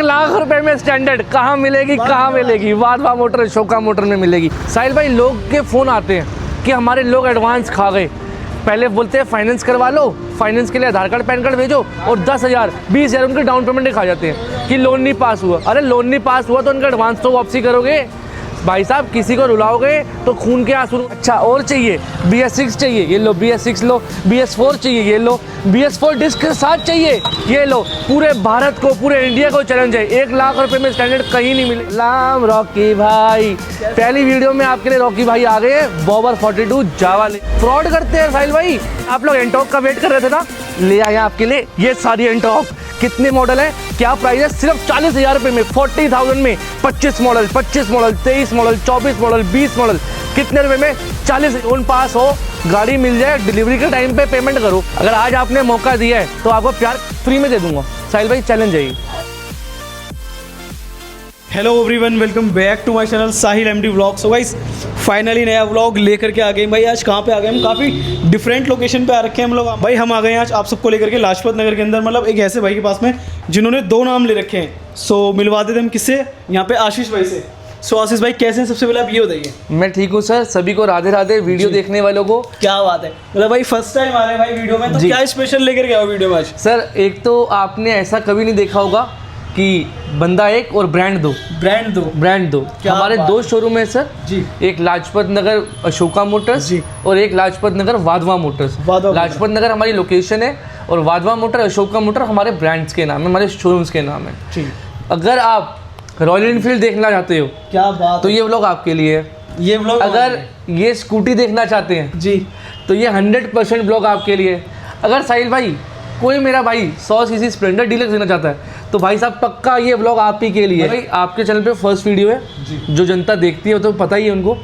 1,00,000 में स्टैंडर्ड कहाँ मिलेगी, कहाँ मिलेगी? वाधवा मोटर, अशोका मोटर में मिलेगी। साहिल भाई, लोग के फ़ोन आते हैं कि हमारे लोग एडवांस खा गए। पहले बोलते हैं फाइनेंस करवा लो, फाइनेंस के लिए आधार कार्ड पैन कार्ड भेजो, और 10,000 20,000 उनके डाउन पेमेंट खा जाते हैं कि लोन नहीं पास हुआ। अरे लोन नहीं पास हुआ तो उनका एडवांस तो वापसी करोगे भाई साहब। किसी को रुलाओगे तो खून के आंसू। अच्छा और चाहिए, BS6 चाहिए, ये लो BS6 लो। BS4 चाहिए, ये लो। BS4 डिस्क के साथ चाहिए, ये लो। पूरे भारत को, पूरे इंडिया को चैलेंज है, 1,00,000 में स्टैंडर्ड कहीं नहीं मिले। लाम रॉकी भाई, पहली वीडियो में आपके लिए रॉकी भाई आ गए हैं। बॉबर 42 जावा ले फ्रॉड करते हैं साहिल भाई। आप लोग एंटॉक का वेट कर रहे थे ना, ले आए आपके लिए ये सारी एंटॉक। कितने मॉडल है, क्या प्राइस है? सिर्फ 40,000 में, 40,000 में 25 मॉडल, 23 मॉडल, 24 मॉडल, 20 मॉडल। कितने रुपए में? 40। लोन पास हो, गाड़ी मिल जाए, डिलीवरी के टाइम पे पेमेंट करो। अगर आज आपने मौका दिया है तो आपको प्यार फ्री में दे दूंगा। साहिल भाई चैलेंज है। Hello everyone, welcome back to my channel Sahil MD vlog. So guys finally नया व्लॉग लेकर के आ गए भाई। आज कहाँ पे आ गए हम? काफ़ी डिफरेंट लोकेशन पे आ रखे हैं हम लोग भाई। हम आ गए आज आप सबको लेकर के लाजपत नगर के अंदर, मतलब एक ऐसे भाई के पास में जिन्होंने 2 नाम ले रखे हैं। सो मिलवा देते हम किससे, यहाँ पे आशीष भाई से। सो आशीष भाई कैसे हैं? सबसे पहले आप ये बताइए। मैं ठीक हूँ सर, सभी को राधे राधे। वीडियो देखने वालों को क्या बात है, मतलब भाई फर्स्ट टाइम आ रहे हैं भाई वीडियो में, तो क्या स्पेशल लेकर के आओ वीडियो में आज? सर एक तो आपने ऐसा कभी नहीं देखा होगा कि बंदा एक और ब्रांड दो। हमारे 2 शोरूम है सर जी। एक लाजपत नगर अशोका मोटर्स जी, और एक लाजपत नगर वाधवा मोटर्स। लाजपत नगर हमारी लोकेशन है और वाधवा मोटर अशोका मोटर हमारे ब्रांड्स के नाम है, हमारे शोरूम्स के नाम है। अगर आप रॉयल एनफील्ड देखना चाहते हो, क्या बात, तो ये व्लॉग आपके लिए है। ये व्लॉग अगर ये स्कूटी देखना चाहते हैं जी, तो ये 100% व्लॉग आपके लिए है। अगर साहिल भाई कोई मेरा भाई 100 सीसी स्प्लेंडर डीलक्स देना चाहता है तो भाई साहब पक्का ये व्लॉग आप ही के लिए है। भाई आपके चैनल पे फर्स्ट वीडियो है, जो जनता देखती है तो पता ही है उनको।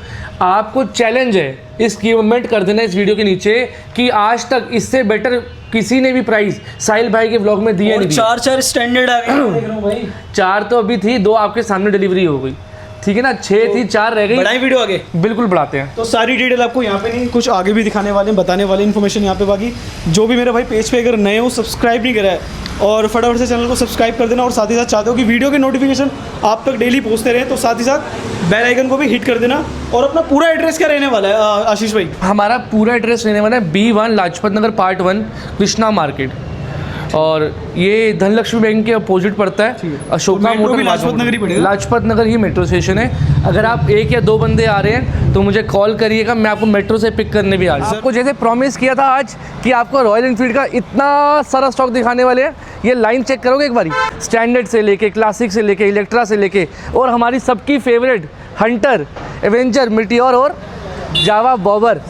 आपको चैलेंज है, इस कमेंट कर देना इस वीडियो के नीचे कि आज तक इससे बेटर किसी ने भी प्राइस साहिल भाई के व्लॉग में दिया नहीं। 4 स्टैंडर्ड आ गए देख रहा हूं भाई। 4 तो अभी थी, 2 आपके सामने डिलीवरी हो गई, ठीक है ना। 6 थी, 4 रह गई। बढ़ाई वीडियो आगे, बिल्कुल बढ़ाते हैं। तो सारी डिटेल आपको यहाँ पे नहीं, कुछ आगे भी दिखाने वाले हैं, बताने वाले इन्फॉर्मेशन यहाँ पे। बाकी जो भी मेरे भाई पेज पे अगर नए हो, सब्सक्राइब नहीं करा है और फटाफट से चैनल को सब्सक्राइब कर देना। और साथ ही साथ चाहते हो कि वीडियो के नोटिफिकेशन आप तक डेली पहुँचते रहे, तो साथ ही साथ बेल आइकन को भी हिट कर देना। और अपना पूरा एड्रेस क्या रहने वाला है आशीष भाई? हमारा पूरा एड्रेस रहने वाला है B1 Lajpat Nagar part 1 Krishna market, और ये धनलक्ष्मी बैंक के अपोजिट पड़ता है। अशोका मोटर लाजपत नगर ही मेट्रो स्टेशन है। अगर आप 1 या 2 बंदे आ रहे हैं तो मुझे कॉल करिएगा, मैं आपको मेट्रो से पिक करने भी आ जाऊँ। आपको जैसे प्रॉमिस किया था आज कि आपको रॉयल एनफील्ड का इतना सारा स्टॉक दिखाने वाले हैं। ये लाइन चेक करोगे एक बारी, स्टैंडर्ड से लेके क्लासिक से लेके इलेक्ट्रा से लेके, और हमारी सबकी फेवरेट हंटर, एवेंजर, मिटियोर और जावा बॉबर।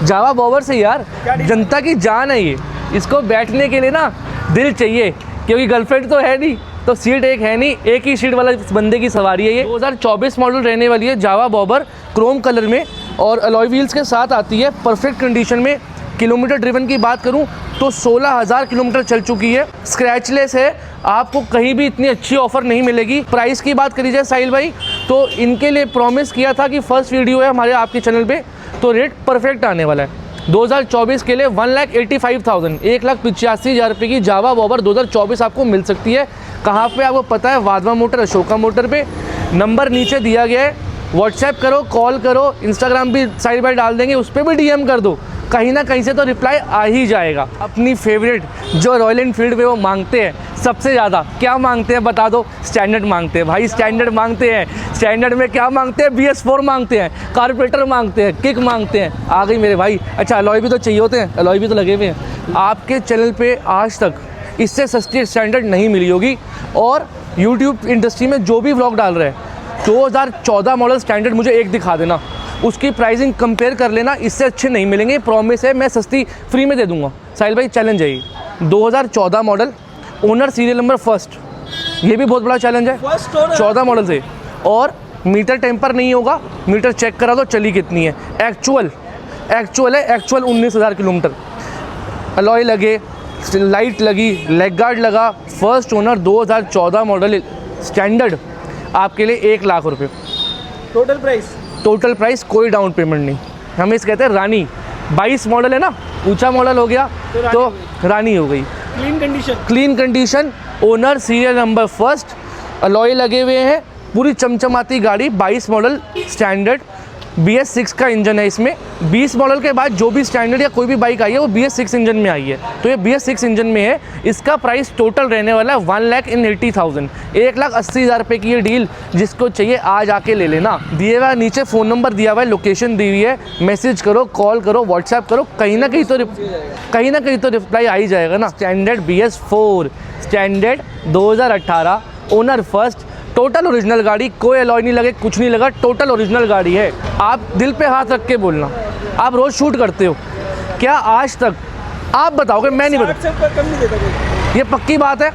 जावा बॉबर से यार, जनता की जान है ये। इसको बैठने के लिए ना दिल चाहिए, क्योंकि गर्लफ्रेंड तो है नहीं, तो सीट एक है नहीं, एक ही सीट वाला बंदे की सवारी है ये। 2024 मॉडल रहने वाली है, जावा बॉबर क्रोम कलर में, और अलॉय व्हील्स के साथ आती है, परफेक्ट कंडीशन में। किलोमीटर ड्रिवन की बात करूं तो 16,000 किलोमीटर चल चुकी है, स्क्रैचलेस है। आपको कहीं भी इतनी अच्छी ऑफर नहीं मिलेगी। प्राइस की बात करी जाए साहिल भाई, तो इनके लिए प्रॉमिस किया था कि फर्स्ट वीडियो है हमारे आपके चैनल पे, तो रेट परफेक्ट आने वाला है। 2024 के लिए 1,85,000, 1,85,000 रुपये की जावा बॉबर 2024 आपको मिल सकती है। कहाँ पे आपको पता है? वाधवा मोटर अशोका मोटर पे। नंबर नीचे दिया गया है, व्हाट्सएप करो, कॉल करो, इंस्टाग्राम भी साइड बाय डाल देंगे, उस पर भी DM कर दो, कहीं ना कहीं से तो रिप्लाई आ ही जाएगा। अपनी फेवरेट जो रॉयल एनफील्ड पे वो मांगते हैं सबसे ज़्यादा, क्या मांगते हैं बता दो? स्टैंडर्ड मांगते हैं भाई, स्टैंडर्ड मांगते हैं। स्टैंडर्ड में क्या मांगते हैं? BS4 मांगते हैं, कारपेटर मांगते हैं, किक मांगते हैं। आ गई मेरे भाई। अच्छा अलॉय भी तो चाहिए होते हैं, अलॉय भी तो लगे हुए हैं। आपके चैनल पे आज तक इससे सस्ती स्टैंडर्ड नहीं मिली होगी। और यूट्यूब इंडस्ट्री में जो भी व्लॉग डाल रहे हैं, 2014 मॉडल स्टैंडर्ड मुझे एक दिखा देना, उसकी प्राइसिंग कंपेयर कर लेना, इससे अच्छे नहीं मिलेंगे। प्रॉमिस है, मैं सस्ती फ्री में दे दूंगा। साहिल भाई चैलेंज है ये। 2014 model, owner serial number first, ये भी बहुत बड़ा चैलेंज है। 14 मॉडल से, और मीटर टेम्पर नहीं होगा, मीटर चेक करा दो चली कितनी है। एक्चुअल है, एक्चुअल 19,000 किलोमीटर। अलॉय लगे, लाइट लगी, लेग गार्ड लगा, फर्स्ट ओनर 2014 मॉडल स्टैंडर्ड, आपके लिए 1,00,000 रुपये टोटल प्राइस, कोई डाउन पेमेंट नहीं। हम इस कहते हैं रानी। 22 मॉडल है ना, ऊंचा मॉडल हो गया तो रानी हो गई। Clean condition, owner serial number first, alloy लगे हुए हैं, पूरी चमचमाती गाड़ी, 22 मॉडल स्टैंडर्ड, BS6 का इंजन है इसमें। 20 मॉडल के बाद जो भी स्टैंडर्ड या कोई भी बाइक आई है वो BS6 इंजन में आई है, तो ये BS6 इंजन में है। इसका प्राइस टोटल रहने वाला है 1,80,000, 1,80,000 रुपये की ये डील। जिसको चाहिए आज आके ले लेना। दिए हुआ नीचे फ़ोन नंबर दिया हुआ है, लोकेशन दी हुई है, मैसेज करो, कॉल करो, व्हाट्सएप करो, कहीं ना कहीं तो रिप्लाई आ ही जाएगा ना। Standard BS4 standard 2018, owner first, total original गाड़ी, कोई अलॉय नहीं लगे, कुछ नहीं लगा, टोटल ओरिजिनल गाड़ी है। आप दिल पे हाथ रख के बोलना, आप रोज़ शूट करते हो क्या? आज तक आप बताओगे, मैं नहीं बता। कम नहीं देता कोई। ये पक्की बात है,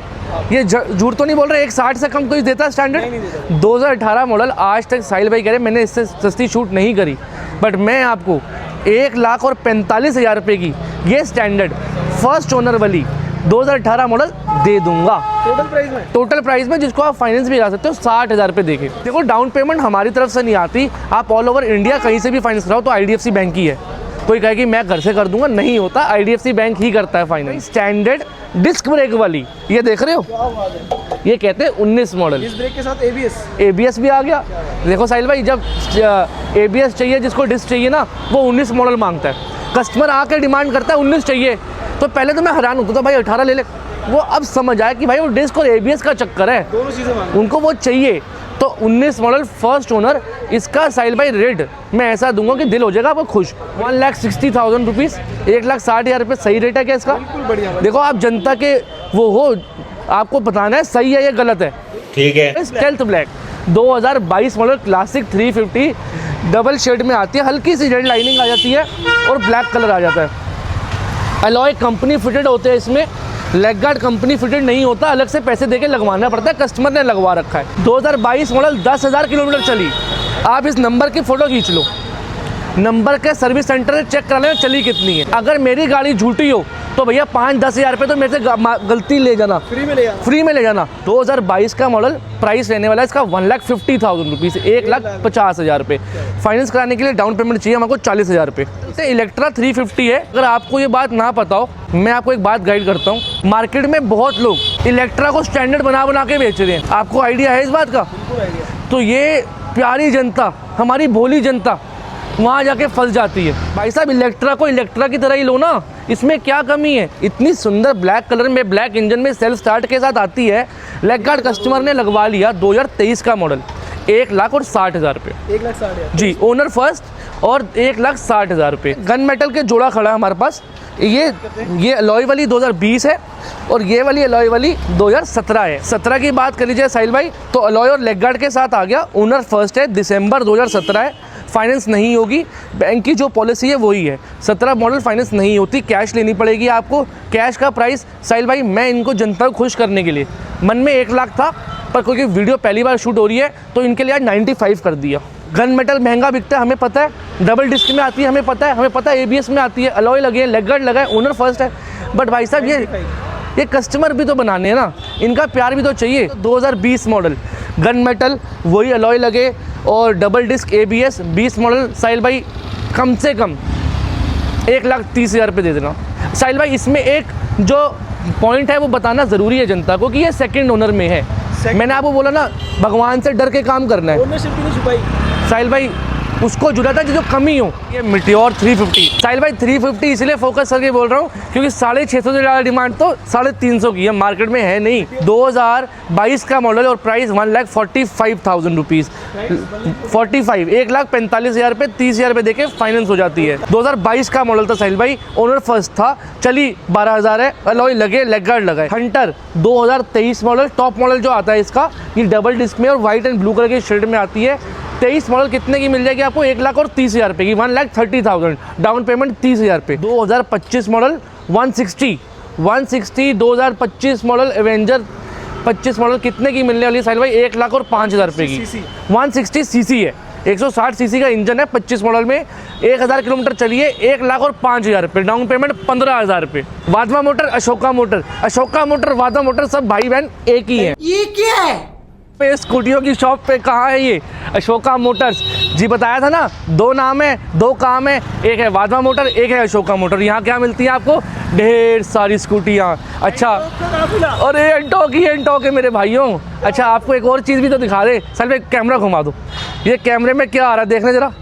ये झूठ तो नहीं बोल रहे। 160 से कम कोई देता है स्टैंडर्ड? 2018 मॉडल, आज तक साहिल भाई कह रहे मैंने इससे सस्ती शूट नहीं करी, बट मैं आपको 1,45,000 रुपये की ये स्टैंडर्ड फर्स्ट ओनर वाली 2018 मॉडल दे दूंगा टोटल प्राइस में, जिसको आप फाइनेंस भी करा सकते हो 60,000 रुपये देके। देखो डाउन पेमेंट हमारी तरफ से नहीं आती, आप ऑल ओवर इंडिया कहीं से भी फाइनेंस कराओ तो IDFC बैंक ही है। कोई कहे कि मैं घर से कर दूंगा, नहीं होता, IDFC बैंक ही करता है फाइनेंस। स्टैंडर्ड डिस्क ब्रेक वाली ये देख रहे हो, ये कहते हैं 19 मॉडल, इस ब्रेक के साथ ABS भी आ गया। देखो साहिल भाई, जब ABS चाहिए, जिसको डिस्क चाहिए ना, वो 19 मॉडल मांगता है। कस्टमर आके डिमांड करता है 19 चाहिए, तो पहले तो मैं हैरान होता था भाई 18 ले ले। वो अब समझ आया कि भाई वो डिस्क और ABS का चक्कर है, दोनों चीज़ें मांगते हैं, उनको वो चाहिए। तो 19 मॉडल फर्स्ट ओनर, इसका साहिल भाई रेट मैं ऐसा दूंगा कि दिल हो जाएगा आपको खुश। 1,60,000 रुपीज़, 1,60,000 रुपये सही रेट है क्या इसका? बिल्कुल बढ़िया। देखो आप जनता के वो हो, आपको बताना है सही है या गलत है। ठीक है। Stealth black 2022 model, classic 350, double shade में आती है, हल्की सी रेड लाइनिंग आ जाती है और ब्लैक कलर आ जाता है। अलॉय कंपनी फिटेड होते हैं इसमें, लेग गार्ड कंपनी फिटेड नहीं होता, अलग से पैसे देके लगवाना पड़ता है, कस्टमर ने लगवा रखा है। 2022 मॉडल, 10,000 किलोमीटर चली। आप इस नंबर की फ़ोटो खींच लो, नंबर के सर्विस सेंटर से चेक करा लेना चली कितनी है। अगर मेरी गाड़ी झूठी हो तो भैया 5-10 हज़ार रुपये तो मेरे से गलती ले जाना, फ्री में ले जाना। 2022 का मॉडल, प्राइस रहने वाला है इसका 1,50,000 रुपीज़, 1,50,000 रुपये। फाइनेंस कराने के लिए डाउन पेमेंट चाहिए हमको 40,000 रुपये। इलेक्ट्रा 350 है। अगर आपको ये बात ना पता हो, मैं आपको एक बात गाइड करता हूँ। मार्केट में बहुत लोग इलेक्ट्रा को स्टैंडर्ड बना के बेच रहे हैं, आपको आइडिया है इस बात का? तो ये प्यारी जनता, हमारी भोली जनता वहाँ जाके फंस जाती है। भाई साहब, इलेक्ट्रा को इलेक्ट्रा की तरह ही लो ना, इसमें क्या कमी है? इतनी सुंदर ब्लैक कलर में, ब्लैक इंजन में, सेल्फ स्टार्ट के साथ आती है। लेग गार्ड कस्टमर ने लगवा लिया, 2023 का मॉडल, 1,60,000 रुपये। 1,60,000 जी, ओनर फर्स्ट और 1,60,000 रुपये। गन मेटल के जोड़ा खड़ा है हमारे पास। ये अलॉय वाली 2020 है और ये वाली अलॉय वाली 2017 है। 17 की बात कर लीजिए साहिल भाई, तो अलॉय और लेग गार्ड के साथ आ गया। ओनर फर्स्ट है, दिसंबर 2017 है। फाइनेंस नहीं होगी, बैंक की जो पॉलिसी है वही है। 17 मॉडल फाइनेंस नहीं होती, कैश लेनी पड़ेगी आपको। कैश का प्राइस साहिल भाई, मैं इनको जनता को खुश करने के लिए, मन में 1 लाख था, पर क्योंकि वीडियो पहली बार शूट हो रही है तो इनके लिए आज 95 कर दिया। गन मेटल महंगा बिकता है, हमें पता है, डबल डिस्क में आती है, हमें पता है ABS में आती है, अलॉय लगे हैं, लेग गार्ड लगा है, ओनर फर्स्ट है। बट भाई साहब, ये कस्टमर भी तो बनाने हैं ना, इनका प्यार भी तो चाहिए। 2020 मॉडल, गन मेटल, वही अलॉय लगे और डबल डिस्क ABS, 20 मॉडल साहिल भाई, कम से कम 1,30,000 रुपये दे देना। साहिल भाई, इसमें एक जो पॉइंट है वो बताना ज़रूरी है जनता को कि ये सेकंड ओनर में है। मैंने आपको बोला ना, भगवान से डर के काम करना है। ओनरशिप की नहीं छुपाई साहिल भाई, उसको जुड़ा था जो कमी हो। ये मिटियोर 350 साहिल भाई, 350 इसलिए फोकस करके बोल रहा हूँ क्योंकि 650 से ज़्यादा डिमांड तो 350 की है, मार्केट में है नहीं। 2022 का मॉडल और प्राइस 1,45,000 रुपीज़, 45, 1,45,000 रुपये, 30,000 रुपये देके फाइनेंस हो जाती है। 2022 का मॉडल था साहिल भाई, ओनर फर्स्ट था, चली 12,000 है, अलॉय लगे, लेग गार्ड लगाए। हंटर 2023 मॉडल, टॉप मॉडल जो आता है इसका, ये डबल डिस्क में और वाइट एंड ब्लू कलर के शेड में आती है। 23 मॉडल कितने की मिल जाएगी आपको? 1,30,000 रुपये की, 1,30,000, डाउन पेमेंट 30,000 रुपये। 2025 मॉडल 160, 2025 मॉडल एवेंजर 25 मॉडल कितने की मिलने वाली है साहिल भाई? 1,05,000 रुपये की। 160 सीसी है, 160 सीसी का इंजन है, 25 मॉडल में, 1,000 किलोमीटर चलिए, 1,05,000 रुपये, डाउन पेमेंट 15,000 रुपये। Wadhwa motor, Ashoka motor, Wadhwa motor सब भाई बहन एक ही है। ये क्या है? पे स्कूटियों की शॉप पे कहाँ है ये? अशोका मोटर्स जी, बताया था ना, 2 नाम है 2 काम है, एक है वाधवा मोटर, एक है अशोका मोटर। यहाँ क्या मिलती है आपको? ढेर सारी स्कूटियाँ। अच्छा, अरे एंटॉक है मेरे भाइयों। अच्छा, आपको एक और चीज़ भी तो दिखा दे। सर एक कैमरा घुमा दो, ये कैमरे में क्या आ रहा है देखने ज़रा।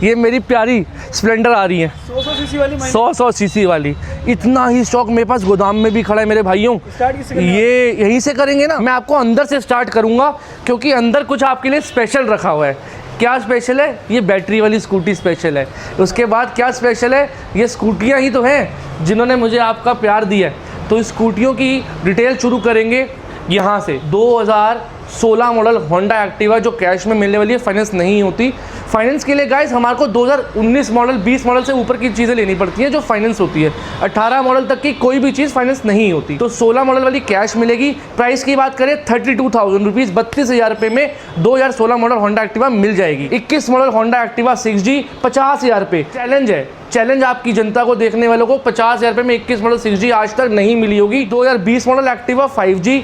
ये मेरी प्यारी स्प्लेंडर आ रही है 100 सीसी वाली, 100 सीसी वाली। इतना ही स्टॉक मेरे पास गोदाम में भी खड़ा है मेरे भाइयों। स्टार्ट किससे करना है? ये यहीं से करेंगे ना। मैं आपको अंदर से स्टार्ट करूंगा क्योंकि अंदर कुछ आपके लिए स्पेशल रखा हुआ है। क्या स्पेशल है? ये बैटरी वाली स्कूटी स्पेशल है। उसके बाद क्या स्पेशल है? ये स्कूटियाँ ही तो हैं जिन्होंने मुझे आपका प्यार दिया है। तो इस स्कूटियों की डिटेल शुरू करेंगे यहाँ से। 2016 मॉडल होंडा एक्टिवा जो कैश में मिलने वाली है, फाइनेंस नहीं होती। फाइनेंस के लिए गाइस हमारे को 2019 मॉडल 20 मॉडल से ऊपर की चीज़ें लेनी पड़ती हैं जो फाइनेंस होती है। 18 मॉडल तक की कोई भी चीज़ फाइनेंस नहीं होती। तो 16 मॉडल वाली कैश मिलेगी। प्राइस की बात करें 32,000 रुपीज़, 32,000 रुपये में 2016 मॉडल होंडा एक्टिवा मिल जाएगी। 21 मॉडल होंडा एक्टिवा 6G 50,000 रुपये। चैलेंज है, चैलेंज आपकी जनता को, देखने वालों को। 50,000 रुपये में 21 मॉडल 6G आज तक नहीं मिली होगी। 2020 मॉडल एक्टिवा 5G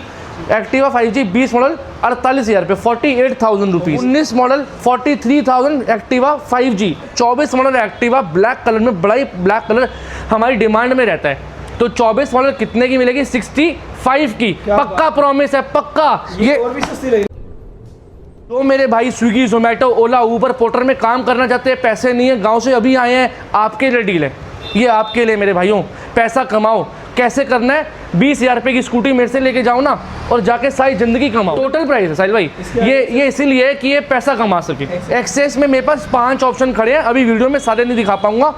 20 मॉडल 48,000 रुपये, 48,000 rupees. 19 model 43,000 Activa 5G। 24 model Activa black colour में, बड़ा ही ब्लैक कलर हमारी डिमांड में रहता है। तो 24 मॉडल कितने की मिलेगी? 65 की। पक्का प्रॉमिस है, पक्का। ये और भी सस्ती रहेगी। तो मेरे भाई स्विगी, जोमेटो, ओला, ऊबर, पोर्टर में काम करना चाहते हैं, पैसे नहीं है, गांव से अभी आए हैं, आपके लिए डील है। ये आपके लिए मेरे भाइयों, पैसा कमाओ। कैसे करना है? 20,000 रुपये की स्कूटी मेरे से लेके जाओ ना और जाके सारी ज़िंदगी कमाओ। टोटल प्राइस है साहिल भाई, ये इसीलिए है कि ये पैसा कमा सके। एक्सेस में मेरे पास 5 ऑप्शन खड़े हैं, अभी वीडियो में सारे नहीं दिखा पाऊंगा।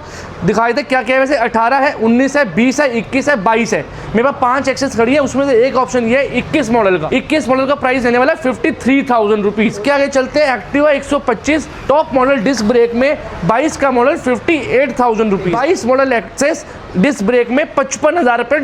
दिखाई दे क्या क्या है वैसे। 18 है, 19 है, 20 है, 21 है, 22 है। मेरे पास 5 एक्सेस खड़ी है, उसमें से एक ऑप्शन ये है 21 मॉडल का। 21 मॉडल का प्राइस देने वाला है 53,000 रुपीज़। क्या आगे चलते हैं? Activa 125 top model disc brake में 22 का model 58,000 rupees. 22 model Access disc brake में 55,000 रुपये,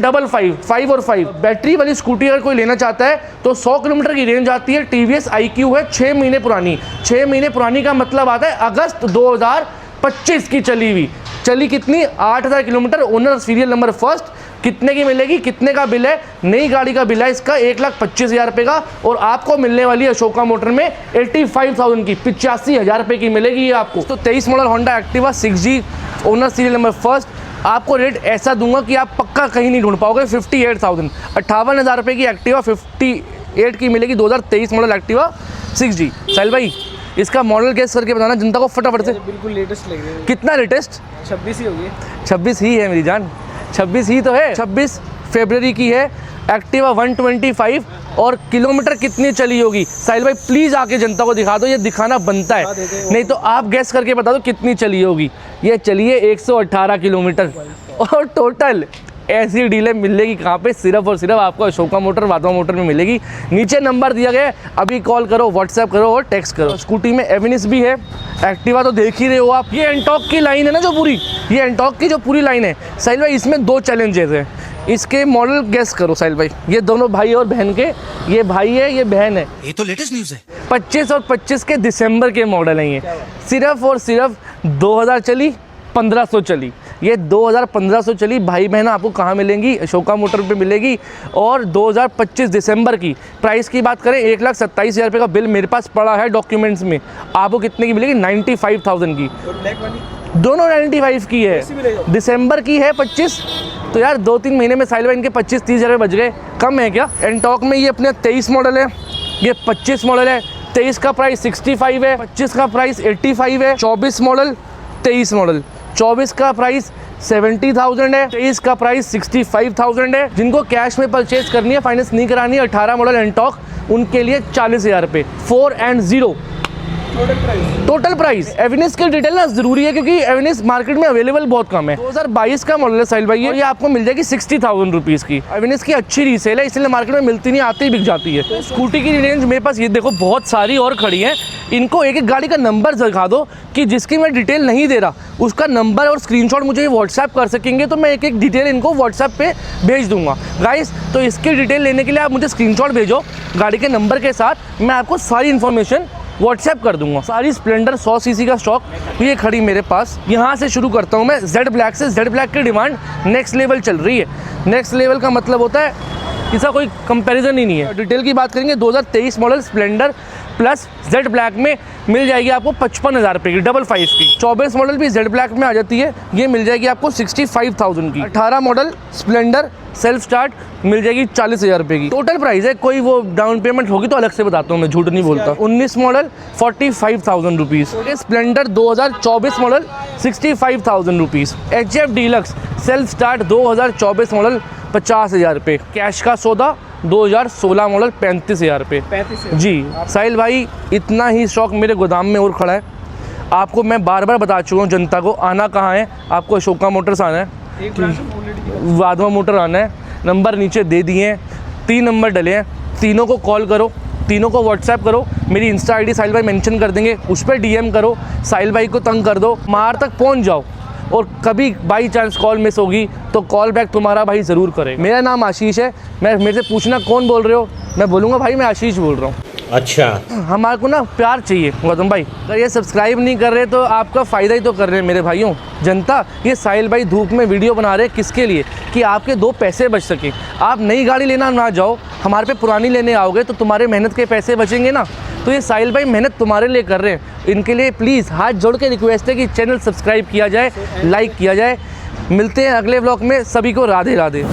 5 और 5। बैटरी वाली स्कूटी अगर कोई लेना चाहता है तो 100 किलोमीटर की रेंज आती है। TVS iQ है, 6 महीने पुरानी। 6 महीने पुरानी का मतलब आता है अगस्त 2025 की चली हुई। चली कितनी? 8,000 kilometre. Owner serial number first. कितने की मिलेगी? कितने का बिल है? नई गाड़ी का बिल है इसका 1,25,000 रुपये का। और आपको मिलने वाली है अशोका मोटर में 85,000 की, 85,000 रुपये की मिलेगी ये आपको। तो 23 model Honda Activa 6G owner serial number first. आपको रेट ऐसा दूंगा कि आप पक्का कहीं नहीं ढूंढ पाओगे। 58,000, 58,000 रुपये की एक्टिवा 58 की मिलेगी। 2023 मॉडल एक्टिवा 6G। साहिल भाई इसका मॉडल गेस करके बताना जनता को फटाफट से। बिल्कुल लेटेस्ट लग रहा है। कितना लेटेस्ट? 26 ही होगी। 26 ही है मेरी जान, 26 ही तो है। 26 फरवरी की है एक्टिवा 125। और किलोमीटर कितनी चली होगी साहिल भाई? प्लीज़ आके जनता को दिखा दो, ये दिखाना बनता है, नहीं तो आप गैस करके बता दो कितनी चली होगी। ये चलिए 118 किलोमीटर। और टोटल ऐसी डीलें मिलेगी कहाँ पे? सिर्फ और सिर्फ आपको अशोका मोटर, वाधवा मोटर में मिलेगी। नीचे नंबर दिया गया है, अभी कॉल करो, व्हाट्सएप करो और टेक्स्ट करो। स्कूटी में एवेनिस भी है, एक्टिवा तो देख ही रहे हो आप। ये एंटॉक की लाइन है ना जो पूरी, ये एंटॉक की जो पूरी लाइन है साहिल भाई, इसमें 2 चैलेंजेस हैं। इसके मॉडल गेस करो साहिल भाई। ये दोनों भाई और बहन के, ये भाई है, ये बहन है। ये तो लेटेस्ट न्यूज़ है। 25 और 25 के दिसंबर के मॉडल हैं ये। सिर्फ और सिर्फ 2000 चली, 1500 चली। ये 2000-1500 चली भाई बहन आपको कहाँ मिलेंगी? अशोका मोटर पे मिलेगी। और 2025 दिसंबर की प्राइस की बात करें 1,27,000 रुपये का बिल मेरे पास पड़ा है डॉक्यूमेंट्स में। आपको कितने की मिलेगी? 95,000 की। ब्लैक वाली दोनों 95 की है। दिसंबर की है 25। तो यार 2-3 महीने में साहिल भाई इनके 25-30 हज़ार बच गए। कम है क्या? एंटॉक में ये अपने 23 मॉडल है, ये 25 मॉडल है। 23 का प्राइस 65 है, 25 का प्राइस 85 है। 24 मॉडल, 23 मॉडल। 24 का प्राइस 70,000 है, 23 का प्राइस 65,000 है। जिनको कैश में परचेज करनी है, फाइनेंस नहीं करानी है, 18 मॉडल एंटॉक, उनके लिए 40,000 रुपये। 4 and 0 टोटल प्राइस। एवेनिस की डिटेल ना जरूरी है क्योंकि एवेनिस मार्केट में अवेलेबल बहुत कम है। 2022 का मॉडल है साहिल भाई, ये आपको मिल जाएगी 60,000 रुपीज़ की। एवेनिस की अच्छी रीसेल है, इसलिए मार्केट में मिलती नहीं, आती ही बिक जाती है। स्कूटी की रेंज मेरे पास ये देखो बहुत सारी और खड़ी हैं। इनको एक एक गाड़ी का नंबर दिखा दो कि जिसकी मैं डिटेल नहीं दे रहा उसका नंबर और स्क्रीनशॉट मुझे व्हाट्सएप कर सकेंगे, तो मैं एक एक डिटेल इनको व्हाट्सएप पे भेज दूंगा गाइस। तो इसकी डिटेल लेने के लिए आप मुझे स्क्रीनशॉट भेजो गाड़ी के नंबर के साथ, मैं आपको सारी इन्फॉर्मेशन व्हाट्सएप कर दूंगा। सारी स्प्लेंडर 100 सीसी का स्टॉक ये खड़ी मेरे पास। यहाँ से शुरू करता हूँ मैं जेड ब्लैक से। जेड ब्लैक की डिमांड नेक्स्ट लेवल चल रही है। नेक्स्ट लेवल का मतलब होता है इसका कोई कंपैरिजन ही नहीं है। डिटेल की बात करेंगे 2023 model Splendor plus Z black में मिल जाएगी आपको 55,000 रुपये की, 55 की। 24 मॉडल भी जेड ब्लैक में आ जाती है, ये मिल जाएगी आपको 65,000 की। 18 मॉडल स्प्लेंडर सेल्फ स्टार्ट मिल जाएगी 40,000 रुपये की। टोटल प्राइस है, कोई वो डाउन पेमेंट होगी तो अलग से बताता हूँ, मैं झूठ नहीं बोलता। 19 model 45,000 rupees. Splendor 2024 model 65,000 rupees. HF deluxe self start 2024 model 50,000 रुपये। कैश का सौदा 2016 मॉडल 35,000 रुपये। 35,000 जी साहिल भाई, इतना ही स्टॉक मेरे गोदाम में और खड़ा है। आपको मैं बार बार बता चुका हूँ जनता को, आना कहाँ है, आपको अशोका मोटर्स आना है, एक ब्रांच ऑलरेडी वाधवा मोटर आना है। नंबर नीचे दे दिए हैं, 3 नंबर डले हैं, तीनों को कॉल करो, तीनों को व्हाट्सएप करो, मेरी इंस्टा आईडी साहिल भाई मेंशन कर देंगे, उस पर DM करो, साहिल भाई को तंग कर दो, मार तक पहुंच जाओ। और कभी बाई चांस कॉल मिस होगी तो कॉल बैक तुम्हारा भाई ज़रूर करे। मेरा नाम आशीष है, मेरे से पूछना कौन बोल रहे हो, मैं बोलूँगा भाई मैं आशीष बोल रहा हूँ। अच्छा, हमारे को ना प्यार चाहिए गौतम भाई। अगर ये सब्सक्राइब नहीं कर रहे तो आपका फ़ायदा ही तो कर रहे हैं मेरे भाइयों। जनता, ये साहिल भाई धूप में वीडियो बना रहे हैं किसके लिए, कि आपके 2 पैसे बच सके। आप नई गाड़ी लेना ना जाओ, हमारे पे पुरानी लेने आओगे तो तुम्हारे मेहनत के पैसे बचेंगे ना। तो ये साहिल भाई मेहनत तुम्हारे लिए कर रहे हैं, इनके लिए प्लीज़ हाथ जोड़ के रिक्वेस्ट है कि चैनल सब्सक्राइब किया जाए, लाइक किया जाए। मिलते हैं अगले व्लॉग में, सभी को राधे राधे।